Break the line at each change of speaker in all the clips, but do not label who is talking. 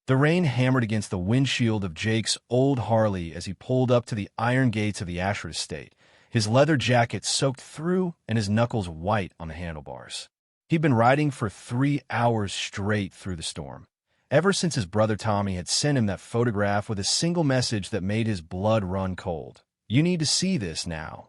The rain hammered against the windshield of Jake's old Harley as he pulled up to the iron gates of the Ashford estate, his leather jacket soaked through and his knuckles white on the handlebars. He'd been riding for 3 hours straight through the storm, ever since his brother Tommy had sent him that photograph with a single message that made his blood run cold. "You need to see this now."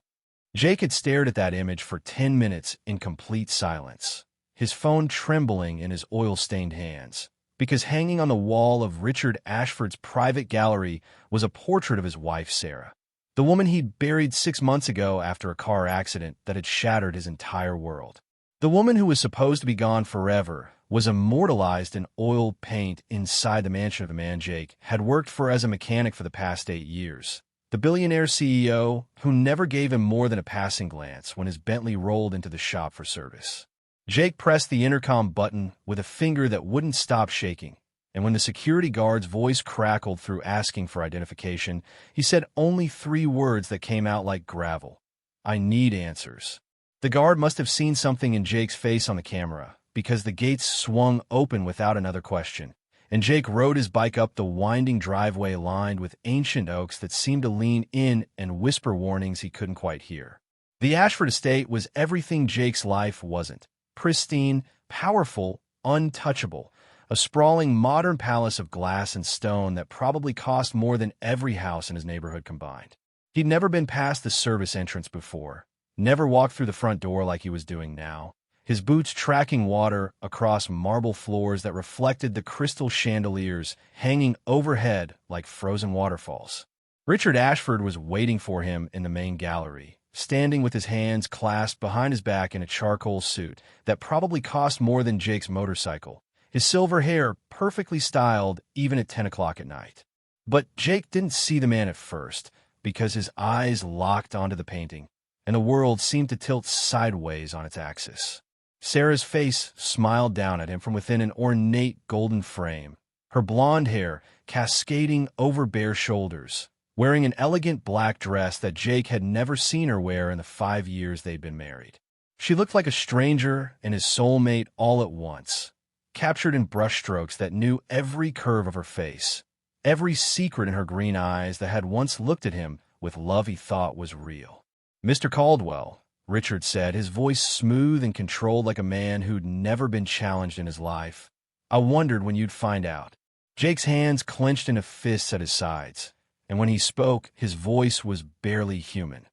Jake had stared at that image for 10 minutes in complete silence, his phone trembling in his oil-stained hands, because hanging on the wall of Richard Ashford's private gallery was a portrait of his wife, Sarah, the woman he'd buried 6 months ago after a car accident that had shattered his entire world. The woman who was supposed to be gone forever was immortalized in oil paint inside the mansion of the man Jake had worked for as a mechanic for the past 8 years. The billionaire CEO who never gave him more than a passing glance when his Bentley rolled into the shop for service. Jake pressed the intercom button with a finger that wouldn't stop shaking, and when the security guard's voice crackled through asking for identification, he said only 3 words that came out like gravel. "I need answers." The guard must have seen something in Jake's face on the camera, because the gates swung open without another question, and Jake rode his bike up the winding driveway lined with ancient oaks that seemed to lean in and whisper warnings he couldn't quite hear. The Ashford estate was everything Jake's life wasn't: pristine, powerful, untouchable, a sprawling modern palace of glass and stone that probably cost more than every house in his neighborhood combined. He'd never been past the service entrance before, never walked through the front door like he was doing now, his boots tracking water across marble floors that reflected the crystal chandeliers hanging overhead like frozen waterfalls. Richard Ashford was waiting for him in the main gallery, standing with his hands clasped behind his back in a charcoal suit that probably cost more than Jake's motorcycle, his silver hair perfectly styled even at 10 o'clock at night. But Jake didn't see the man at first, because his eyes locked onto the painting, and the world seemed to tilt sideways on its axis. Sarah's face smiled down at him from within an ornate golden frame, her blonde hair cascading over bare shoulders, wearing an elegant black dress that Jake had never seen her wear in the 5 years they'd been married. She looked like a stranger and his soulmate all at once, captured in brushstrokes that knew every curve of her face, every secret in her green eyes that had once looked at him with love he thought was real. "Mr. Caldwell," Richard said, his voice smooth and controlled like a man who'd never been challenged in his life. "I wondered when you'd find out." Jake's hands clenched into fists at his sides, and when he spoke, his voice was barely human.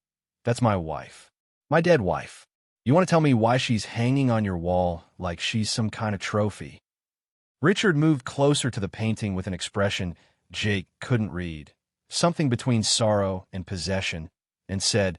"That's my wife. My dead wife. You want to tell me why she's hanging on your wall like she's some kind of trophy?" Richard moved closer to the painting with an expression Jake couldn't read, something between sorrow and possession, and said,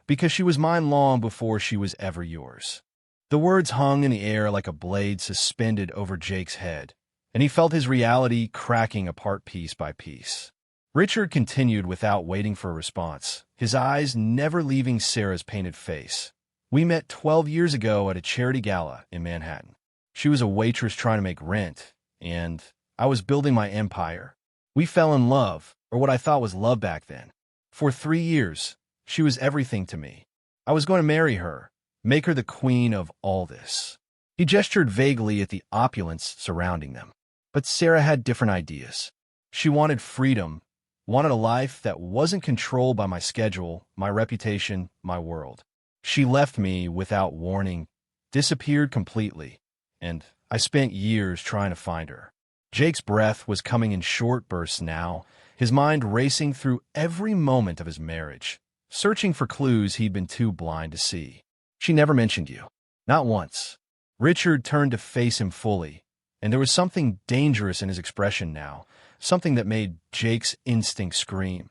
"Because she was mine long before she was ever yours." The words hung in the air like a blade suspended over Jake's head, and he felt his reality cracking apart piece by piece. Richard continued without waiting for a response, his eyes never leaving Sarah's painted face. "We met 12 years ago at a charity gala in Manhattan. She was a waitress trying to make rent, and I was building my empire. We fell in love, or what I thought was love back then. For 3 years, she was everything to me. I was going to marry her, make her the queen of all this." He gestured vaguely at the opulence surrounding them. But Sarah had different ideas. She wanted freedom, wanted a life that wasn't controlled by my schedule, my reputation, my world. She left me without warning, disappeared completely, and I spent years trying to find her. Jake's breath was coming in short bursts now, his mind racing through every moment of his marriage, searching for clues he'd been too blind to see. "She never mentioned you. Not once." Richard turned to face him fully, and there was something dangerous in his expression now, something that made Jake's instinct scream.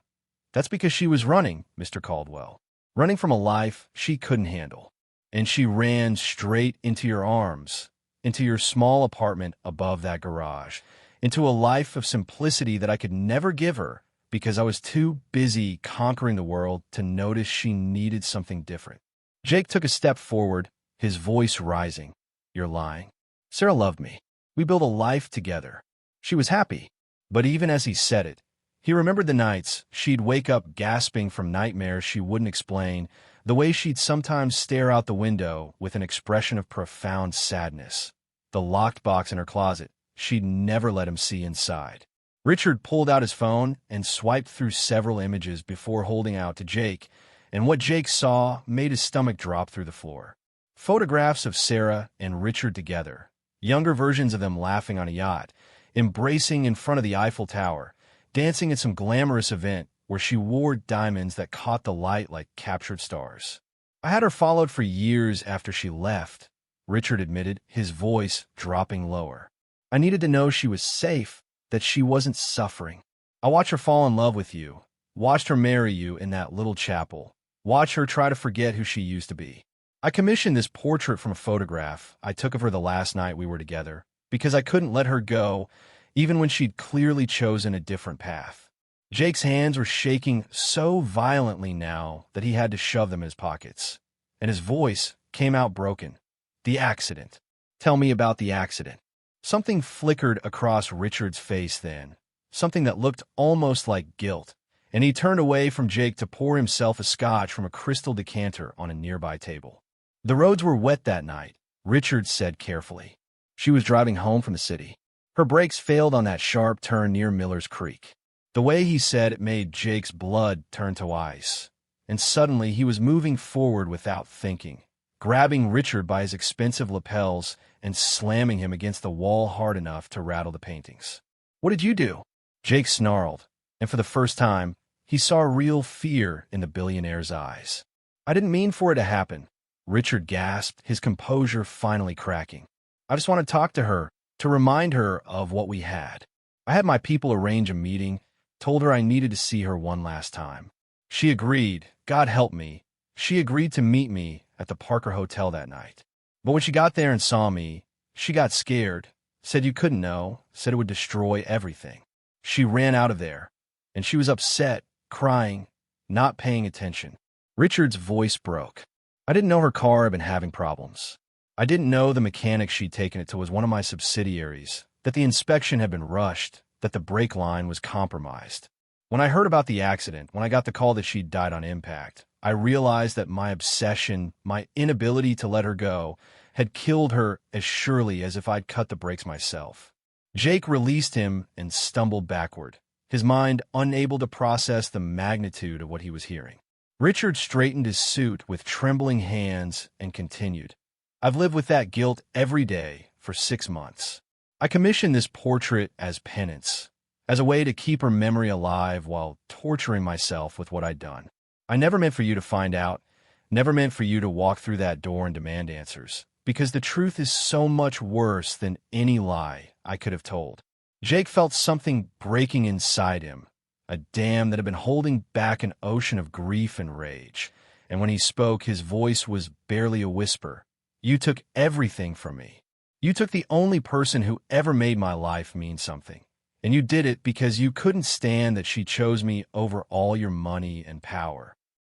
"That's because she was running, Mr. Caldwell. Running from a life she couldn't handle. And she ran straight into your arms, into your small apartment above that garage, into a life of simplicity that I could never give her because I was too busy conquering the world to notice she needed something different." Jake took a step forward, his voice rising. "You're lying. Sarah loved me. We built a life together. She was happy." But even as he said it, he remembered the nights she'd wake up gasping from nightmares she wouldn't explain, the way she'd sometimes stare out the window with an expression of profound sadness, the locked box in her closet she'd never let him see inside. Richard pulled out his phone and swiped through several images before holding out to Jake, and what Jake saw made his stomach drop through the floor. Photographs of Sarah and Richard together, younger versions of them laughing on a yacht, embracing in front of the Eiffel Tower, dancing at some glamorous event where she wore diamonds that caught the light like captured stars. I had her followed for years after she left, Richard admitted, his voice dropping lower. I needed to know she was safe, that she wasn't suffering. I watched her fall in love with you, watched her marry you in that little chapel, watched her try to forget who she used to be. I commissioned this portrait from a photograph I took of her the last night we were together, because I couldn't let her go, even when she'd clearly chosen a different path. Jake's hands were shaking so violently now that he had to shove them in his pockets, and his voice came out broken. The accident. Tell me about the accident. Something flickered across Richard's face then, something that looked almost like guilt, and he turned away from Jake to pour himself a scotch from a crystal decanter on a nearby table. The roads were wet that night, Richard said carefully. She was driving home from the city. Her brakes failed on that sharp turn near Miller's Creek. The way he said it made Jake's blood turn to ice, and suddenly he was moving forward without thinking, grabbing Richard by his expensive lapels and slamming him against the wall hard enough to rattle the paintings. What did you do? Jake snarled, and for the first time, he saw real fear in the billionaire's eyes. I didn't mean for it to happen, Richard gasped, his composure finally cracking. I just want to talk to her, to remind her of what we had. I had my people arrange a meeting, told her I needed to see her one last time. She agreed, God help me. She agreed to meet me at the Parker Hotel that night. But when she got there and saw me, she got scared, said you couldn't know, said it would destroy everything. She ran out of there, and she was upset, crying, not paying attention. Richard's voice broke. I didn't know her car had been having problems. I didn't know the mechanic she'd taken it to was one of my subsidiaries, that the inspection had been rushed, that the brake line was compromised. When I heard about the accident, when I got the call that she'd died on impact, I realized that my obsession, my inability to let her go, had killed her as surely as if I'd cut the brakes myself. Jake released him and stumbled backward, his mind unable to process the magnitude of what he was hearing. Richard straightened his suit with trembling hands and continued. I've lived with that guilt every day for 6 months. I commissioned this portrait as penance, as a way to keep her memory alive while torturing myself with what I'd done. I never meant for you to find out, never meant for you to walk through that door and demand answers, because the truth is so much worse than any lie I could have told. Jake felt something breaking inside him, a dam that had been holding back an ocean of grief and rage, and when he spoke, his voice was barely a whisper. You took everything from me. You took the only person who ever made my life mean something. And you did it because you couldn't stand that she chose me over all your money and power.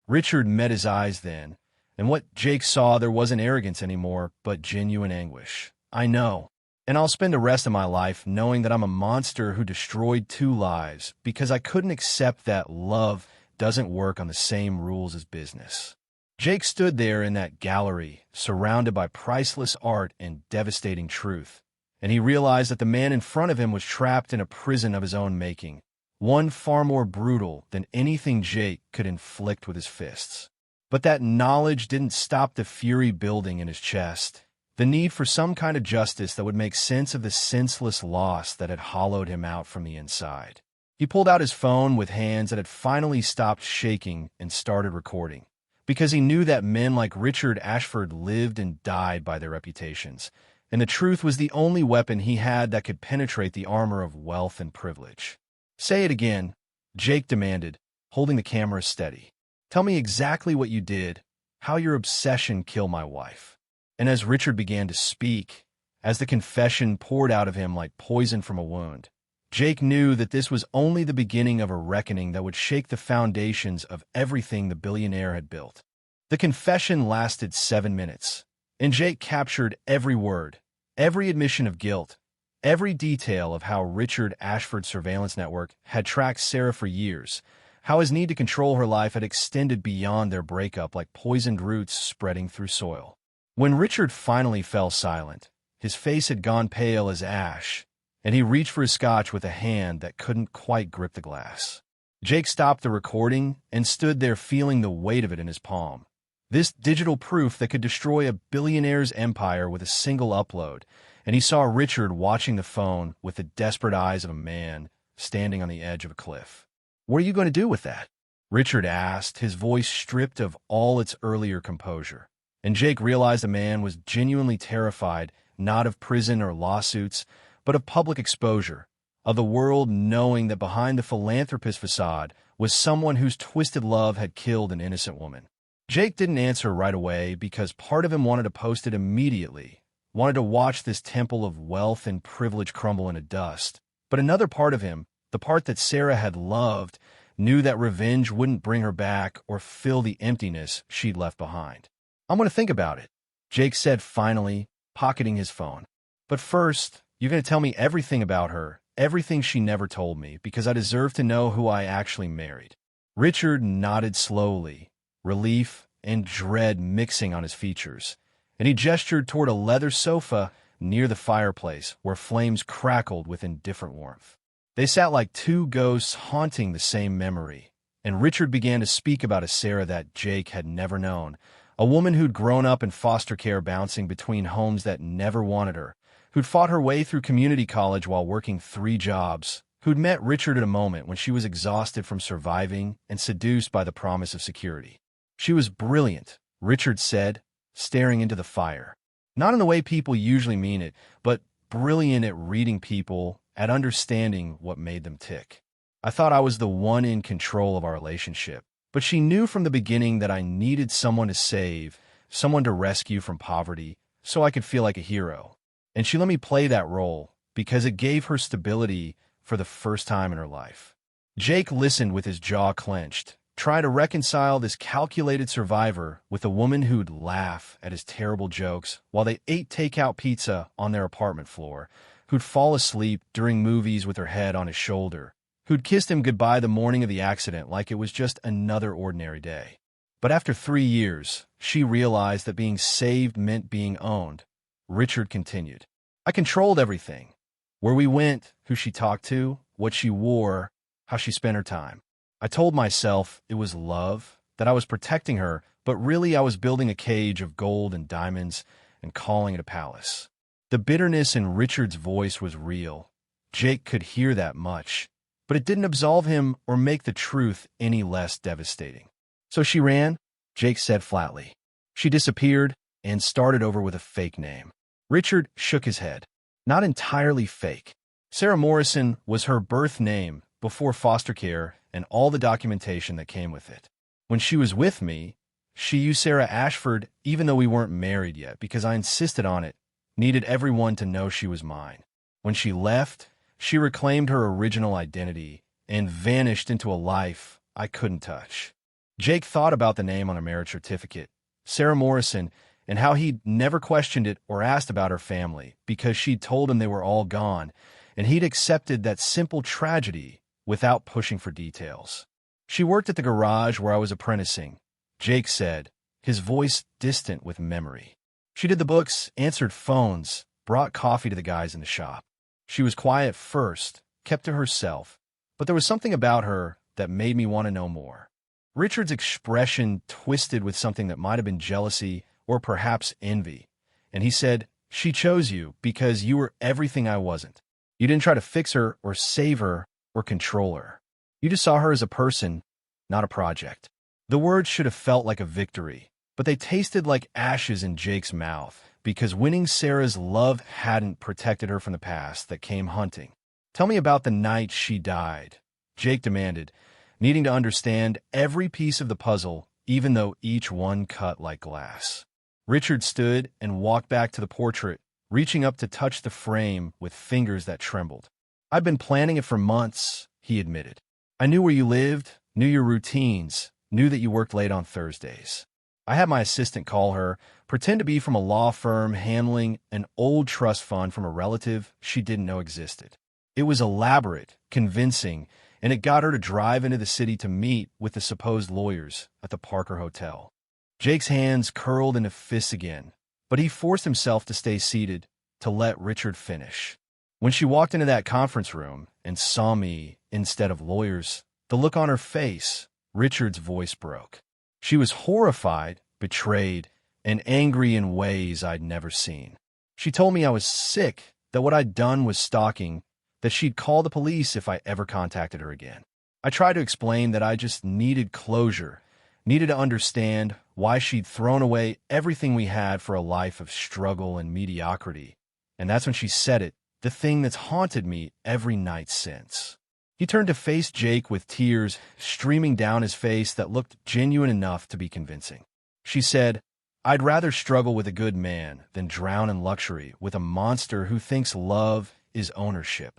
Richard met his eyes then, and what Jake saw there wasn't arrogance anymore, but genuine anguish. I know, and I'll spend the rest of my life knowing that I'm a monster who destroyed 2 lives because I couldn't accept that love doesn't work on the same rules as business. Jake stood there in that gallery, surrounded by priceless art and devastating truth, and he realized that the man in front of him was trapped in a prison of his own making, one far more brutal than anything Jake could inflict with his fists. But that knowledge didn't stop the fury building in his chest, the need for some kind of justice that would make sense of the senseless loss that had hollowed him out from the inside. He pulled out his phone with hands that had finally stopped shaking and started recording, because he knew that men like Richard Ashford lived and died by their reputations, and the truth was the only weapon he had that could penetrate the armor of wealth and privilege. Say it again, Jake demanded, holding the camera steady. Tell me exactly what you did, how your obsession killed my wife. And as Richard began to speak, as the confession poured out of him like poison from a wound, Jake knew that this was only the beginning of a reckoning that would shake the foundations of everything the billionaire had built. The confession lasted 7 minutes, and Jake captured every word, every admission of guilt, every detail of how Richard Ashford's surveillance network had tracked Sarah for years, how his need to control her life had extended beyond their breakup like poisoned roots spreading through soil. When Richard finally fell silent, his face had gone pale as ash, and he reached for his scotch with a hand that couldn't quite grip the glass. Jake stopped the recording and stood there feeling the weight of it in his palm. This digital proof that could destroy a billionaire's empire with a single upload, and he saw Richard watching the phone with the desperate eyes of a man standing on the edge of a cliff. "What are you going to do with that?" Richard asked, his voice stripped of all its earlier composure. And Jake realized the man was genuinely terrified, not of prison or lawsuits, but of public exposure, of the world knowing that behind the philanthropist facade was someone whose twisted love had killed an innocent woman. Jake didn't answer right away because part of him wanted to post it immediately, wanted to watch this temple of wealth and privilege crumble into dust. But another part of him, the part that Sarah had loved, knew that revenge wouldn't bring her back or fill the emptiness she'd left behind. "I'm going to think about it," Jake said finally, pocketing his phone. "But first, you're going to tell me everything about her, everything she never told me, because I deserve to know who I actually married." Richard nodded slowly, relief and dread mixing on his features, and he gestured toward a leather sofa near the fireplace where flames crackled with indifferent warmth. They sat like two ghosts haunting the same memory, and Richard began to speak about a Sarah that Jake had never known, a woman who'd grown up in foster care bouncing between homes that never wanted her, who'd fought her way through community college while working 3 jobs, who'd met Richard at a moment when she was exhausted from surviving and seduced by the promise of security. She was brilliant, Richard said, staring into the fire. Not in the way people usually mean it, but brilliant at reading people, at understanding what made them tick. I thought I was the one in control of our relationship, but she knew from the beginning that I needed someone to save, someone to rescue from poverty, so I could feel like a hero. And she let me play that role because it gave her stability for the first time in her life. Jake listened with his jaw clenched, trying to reconcile this calculated survivor with a woman who'd laugh at his terrible jokes while they ate takeout pizza on their apartment floor, who'd fall asleep during movies with her head on his shoulder, who'd kissed him goodbye the morning of the accident like it was just another ordinary day. But after 3 years, she realized that being saved meant being owned. Richard continued. "I controlled everything. Where we went, who she talked to, what she wore, how she spent her time. I told myself it was love, that I was protecting her, but really I was building a cage of gold and diamonds and calling it a palace." The bitterness in Richard's voice was real. Jake could hear that much, but it didn't absolve him or make the truth any less devastating. "So she ran," Jake said flatly. "She disappeared and started over with a fake name." Richard shook his head. "Not entirely fake. Sarah Morrison was her birth name before foster care and all the documentation that came with it. When she was with me, she used Sarah Ashford even though we weren't married yet because I insisted on it, needed everyone to know she was mine. When she left, she reclaimed her original identity and vanished into a life I couldn't touch." Jake thought about the name on her marriage certificate, Sarah Morrison, and how he'd never questioned it or asked about her family because she'd told him they were all gone, and he'd accepted that simple tragedy without pushing for details. "She worked at the garage where I was apprenticing," Jake said, his voice distant with memory. "She did the books, answered phones, brought coffee to the guys in the shop. She was quiet first, kept to herself, but there was something about her that made me want to know more." Richard's expression twisted with something that might have been jealousy or perhaps envy, and he said, "She chose you because you were everything I wasn't. You didn't try to fix her or save her or control her. You just saw her as a person, not a project." The words should have felt like a victory, but they tasted like ashes in Jake's mouth because winning Sarah's love hadn't protected her from the past that came hunting. "Tell me about the night she died," Jake demanded, needing to understand every piece of the puzzle, even though each one cut like glass. Richard stood and walked back to the portrait, reaching up to touch the frame with fingers that trembled. "I've been planning it for months," he admitted. "I knew where you lived, knew your routines, knew that you worked late on Thursdays. I had my assistant call her, pretend to be from a law firm handling an old trust fund from a relative she didn't know existed. It was elaborate, convincing, and it got her to drive into the city to meet with the supposed lawyers at the Parker Hotel." Jake's hands curled into fists again, but he forced himself to stay seated, to let Richard finish. When she walked into that conference room and saw me instead of lawyers, the look on her face, Richard's voice broke. She was horrified, betrayed, and angry in ways I'd never seen. She told me I was sick, that what I'd done was stalking, that she'd call the police if I ever contacted her again. I tried to explain that I just needed closure, needed to understand why she'd thrown away everything we had for a life of struggle and mediocrity. And that's when she said it, the thing that's haunted me every night since. He turned to face Jake with tears streaming down his face that looked genuine enough to be convincing. She said, "I'd rather struggle with a good man than drown in luxury with a monster who thinks love is ownership."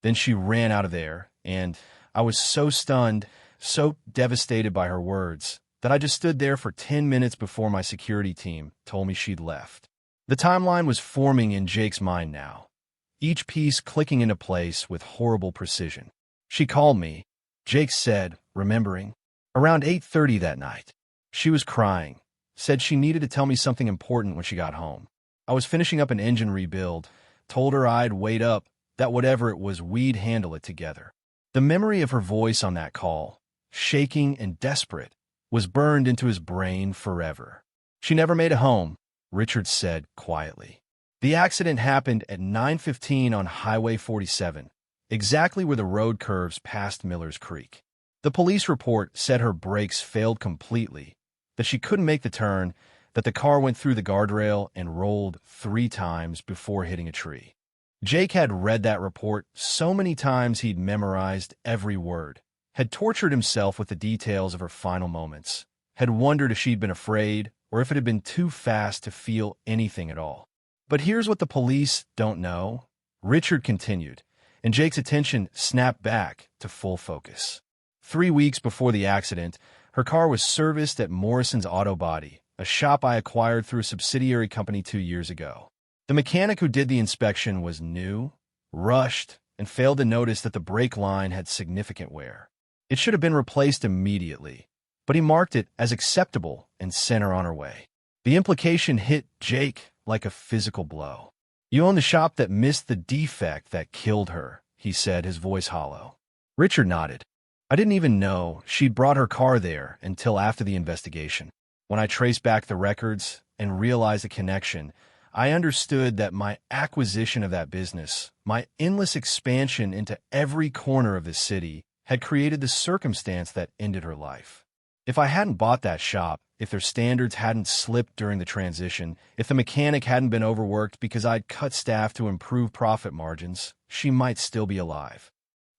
Then she ran out of there, and I was so stunned, so devastated by her words, that I just stood there for 10 minutes before my security team told me she'd left. The timeline was forming in Jake's mind now, each piece clicking into place with horrible precision. She called me, Jake said, remembering, around 8:30 that night. She was crying, said she needed to tell me something important when she got home. I was finishing up an engine rebuild, told her I'd wait up, that whatever it was, we'd handle it together. The memory of her voice on that call, shaking and desperate, was burned into his brain forever. She never made it home, Richard said quietly. The accident happened at 9:15 on Highway 47, exactly where the road curves past Miller's Creek. The police report said her brakes failed completely, that she couldn't make the turn, that the car went through the guardrail and rolled 3 times before hitting a tree. Jake had read that report so many times he'd memorized every word, had tortured himself with the details of her final moments, had wondered if she'd been afraid or if it had been too fast to feel anything at all. But here's what the police don't know, Richard continued, and Jake's attention snapped back to full focus. 3 weeks before the accident, her car was serviced at Morrison's Auto Body, a shop I acquired through a subsidiary company 2 years ago. The mechanic who did the inspection was new, rushed, and failed to notice that the brake line had significant wear. It should have been replaced immediately, but he marked it as acceptable and sent her on her way. The implication hit Jake like a physical blow. "You own the shop that missed the defect that killed her," he said, his voice hollow. Richard nodded. I didn't even know she'd brought her car there until after the investigation. When I traced back the records and realized the connection, I understood that my acquisition of that business, my endless expansion into every corner of the city, had created the circumstance that ended her life. If I hadn't bought that shop, if their standards hadn't slipped during the transition, if the mechanic hadn't been overworked because I'd cut staff to improve profit margins, she might still be alive.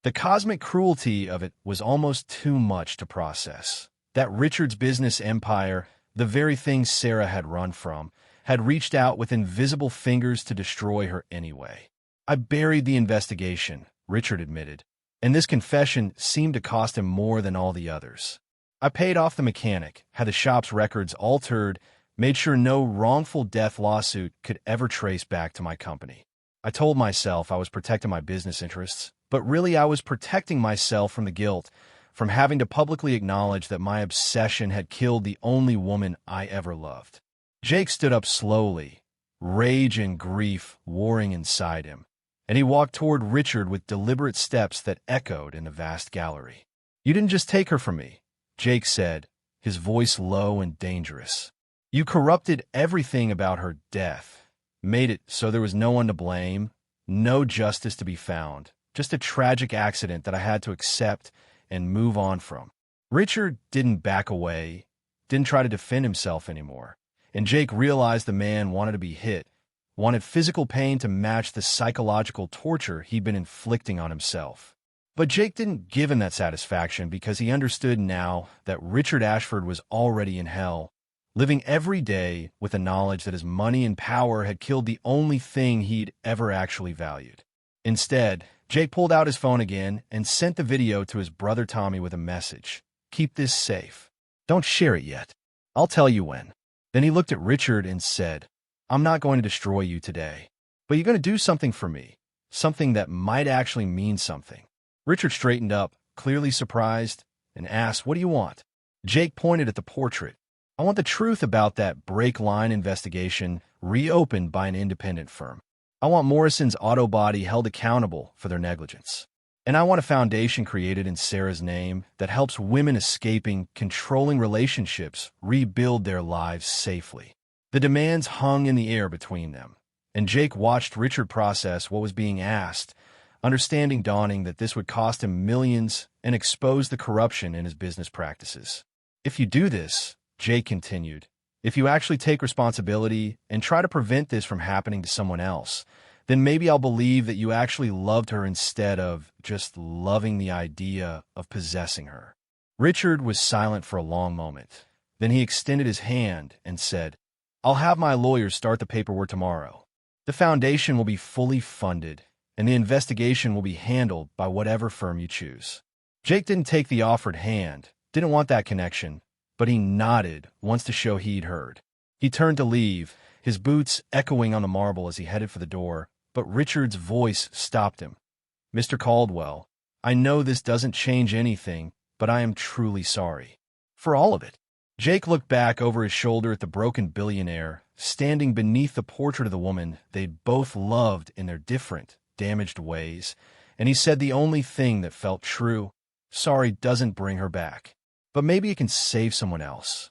The cosmic cruelty of it was almost too much to process. That Richard's business empire, the very thing Sarah had run from, had reached out with invisible fingers to destroy her anyway. I buried the investigation, Richard admitted, and this confession seemed to cost him more than all the others. I paid off the mechanic, had the shop's records altered, made sure no wrongful death lawsuit could ever trace back to my company. I told myself I was protecting my business interests, but really I was protecting myself from the guilt, from having to publicly acknowledge that my obsession had killed the only woman I ever loved. Jake stood up slowly, rage and grief warring inside him, and he walked toward Richard with deliberate steps that echoed in the vast gallery. "You didn't just take her from me," Jake said, his voice low and dangerous. "You corrupted everything about her death, made it so there was no one to blame, no justice to be found, just a tragic accident that I had to accept and move on from." Richard didn't back away, didn't try to defend himself anymore. And Jake realized the man wanted to be hit, wanted physical pain to match the psychological torture he'd been inflicting on himself. But Jake didn't give him that satisfaction because he understood now that Richard Ashford was already in hell, living every day with the knowledge that his money and power had killed the only thing he'd ever actually valued. Instead, Jake pulled out his phone again and sent the video to his brother Tommy with a message. "Keep this safe. Don't share it yet. I'll tell you when." Then he looked at Richard and said, "I'm not going to destroy you today, but you're going to do something for me, something that might actually mean something." Richard straightened up, clearly surprised, and asked, "What do you want?" Jake pointed at the portrait. "I want the truth about that brake line investigation reopened by an independent firm. I want Morrison's auto body held accountable for their negligence. And I want a foundation created in Sarah's name that helps women escaping controlling relationships rebuild their lives safely. The demands hung in the air between them, and Jake watched Richard process what was being asked, understanding dawning that this would cost him millions and expose the corruption in his business practices. If you do this, Jake continued, if you actually take responsibility and try to prevent this from happening to someone else, then maybe I'll believe that you actually loved her instead of just loving the idea of possessing her. Richard was silent for a long moment. Then he extended his hand and said, I'll have my lawyers start the paperwork tomorrow. The foundation will be fully funded, and the investigation will be handled by whatever firm you choose. Jake didn't take the offered hand, didn't want that connection, but he nodded once to show he'd heard. He turned to leave, his boots echoing on the marble as he headed for the door, but Richard's voice stopped him. Mr. Caldwell, I know this doesn't change anything, but I am truly sorry. For all of it. Jake looked back over his shoulder at the broken billionaire, standing beneath the portrait of the woman they'd both loved in their different, damaged ways, and he said the only thing that felt true, sorry doesn't bring her back. But maybe it can save someone else.